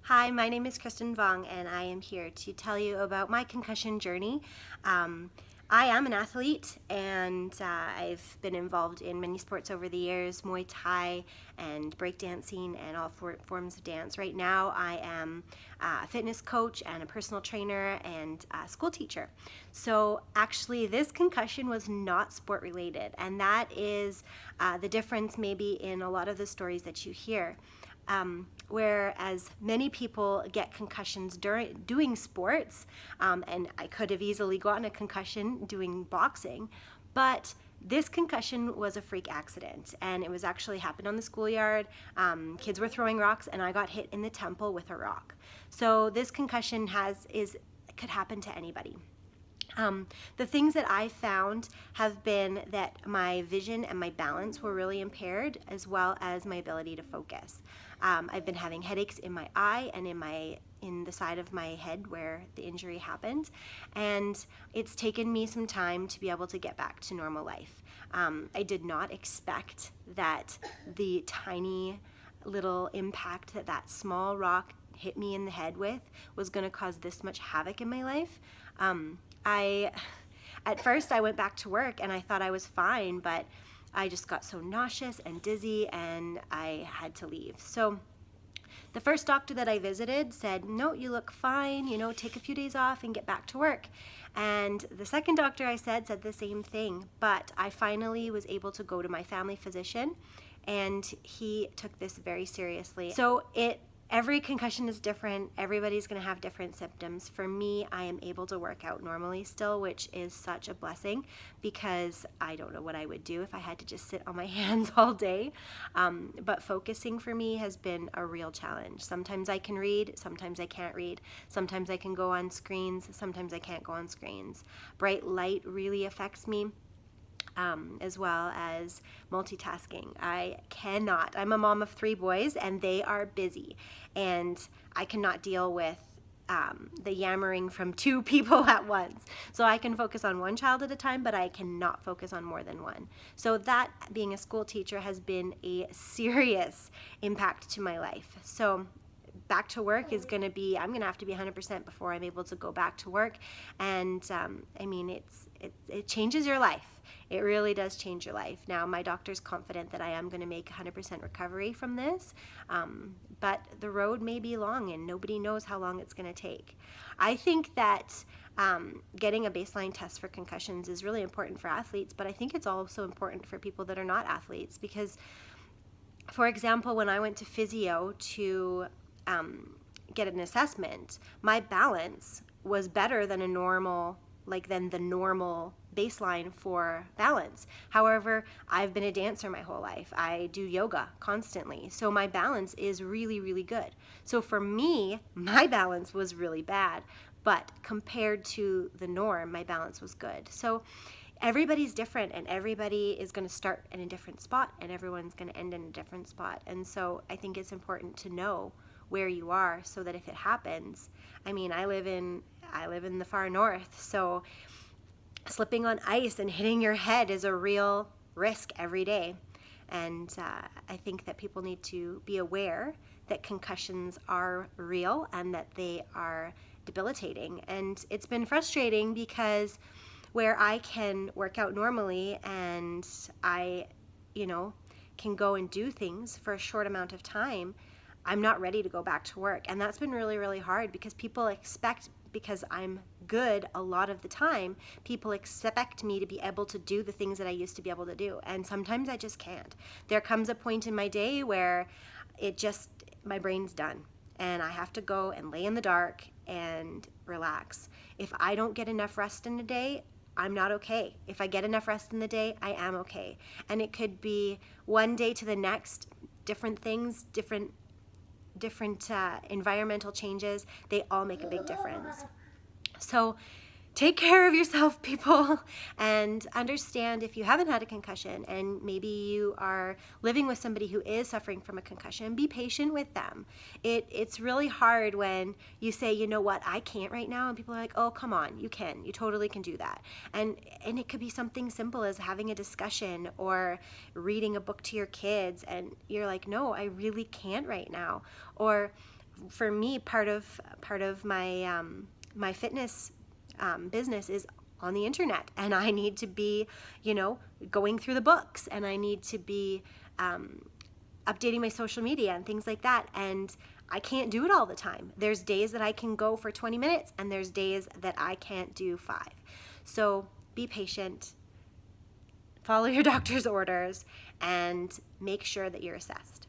Hi, my name is Kristen and I am here to tell you about my concussion journey. I am an athlete and I've been involved in many sports over the years, Muay Thai and breakdancing and all forms of dance. Right now I am a fitness coach and a personal trainer and a school teacher. So actually this concussion was not sport related, and that is the difference maybe in a lot of the stories that you hear. Whereas many people get concussions during doing sports, and I could have easily gotten a concussion doing boxing, but this concussion was a freak accident, and it was actually happened on the schoolyard. Kids were throwing rocks, and I got hit in the temple with a rock. So this concussion could happen to anybody. The things that I found have been that my vision and my balance were really impaired, as well as my ability to focus. I've been having headaches in my eye and in the side of my head where the injury happened, and it's taken me some time to be able to get back to normal life. I did not expect that the tiny little impact that small rock hit me in the head with was going to cause this much havoc in my life. At first I went back to work and I thought I was fine, but I just got so nauseous and dizzy and I had to leave. So the first doctor that I visited said, no, you look fine, take a few days off and get back to work. And the second doctor I said the same thing, but I finally was able to go to my family physician and he took this very seriously. So every concussion is different. Everybody's going to have different symptoms. For me, I am able to work out normally still, which is such a blessing because I don't know what I would do if I had to just sit on my hands all day. But focusing for me has been a real challenge. Sometimes I can read, sometimes I can't read. Sometimes I can go on screens, sometimes I can't go on screens. Bright light really affects me. As well as multitasking. I'm a mom of 3 boys and they are busy, and I cannot deal with the yammering from 2 people at once. So I can focus on 1 child at a time, but I cannot focus on more than 1. So that, being a school teacher, has been a serious impact to my life. So back to work is going to be, I'm going to have to be 100% before I'm able to go back to work. And I mean, it changes your life. It really does change your life. Now, my doctor's confident that I am going to make 100% recovery from this, but the road may be long and nobody knows how long it's going to take. I think that getting a baseline test for concussions is really important for athletes, but I think it's also important for people that are not athletes because, for example, when I went to physio to get an assessment, my balance was better than the normal baseline for balance. However, I've been a dancer my whole life. I do yoga constantly. So my balance is really, really good. So for me, my balance was really bad, but compared to the norm, my balance was good. So everybody's different and everybody is going to start in a different spot and everyone's going to end in a different spot. And so I think it's important to know where you are so that if it happens, I mean, I live in the far north, so slipping on ice and hitting your head is a real risk every day. And I think that people need to be aware that concussions are real and that they are debilitating. And it's been frustrating because where I can work out normally and I, can go and do things for a short amount of time, I'm not ready to go back to work. And that's been really, really hard because people expect, because I'm good a lot of the time, people expect me to be able to do the things that I used to be able to do. And sometimes I just can't. There comes a point in my day where my brain's done and I have to go and lay in the dark and relax. If I don't get enough rest in a day, I'm not okay. If I get enough rest in the day, I am okay. And it could be one day to the next, different things, different environmental changes, they all make a big difference. So take care of yourself, people, and understand if you haven't had a concussion and maybe you are living with somebody who is suffering from a concussion, be patient with them. It's really hard when you say, you know what, I can't right now, and people are like, oh, come on, you can. You totally can do that. And it could be something simple as having a discussion or reading a book to your kids, and you're like, no, I really can't right now. Or for me, part of my my fitness business is on the internet, and I need to be, going through the books, and I need to be updating my social media and things like that. And I can't do it all the time. There's days that I can go for 20 minutes, and there's days that I can't do 5. So be patient, follow your doctor's orders, and make sure that you're assessed.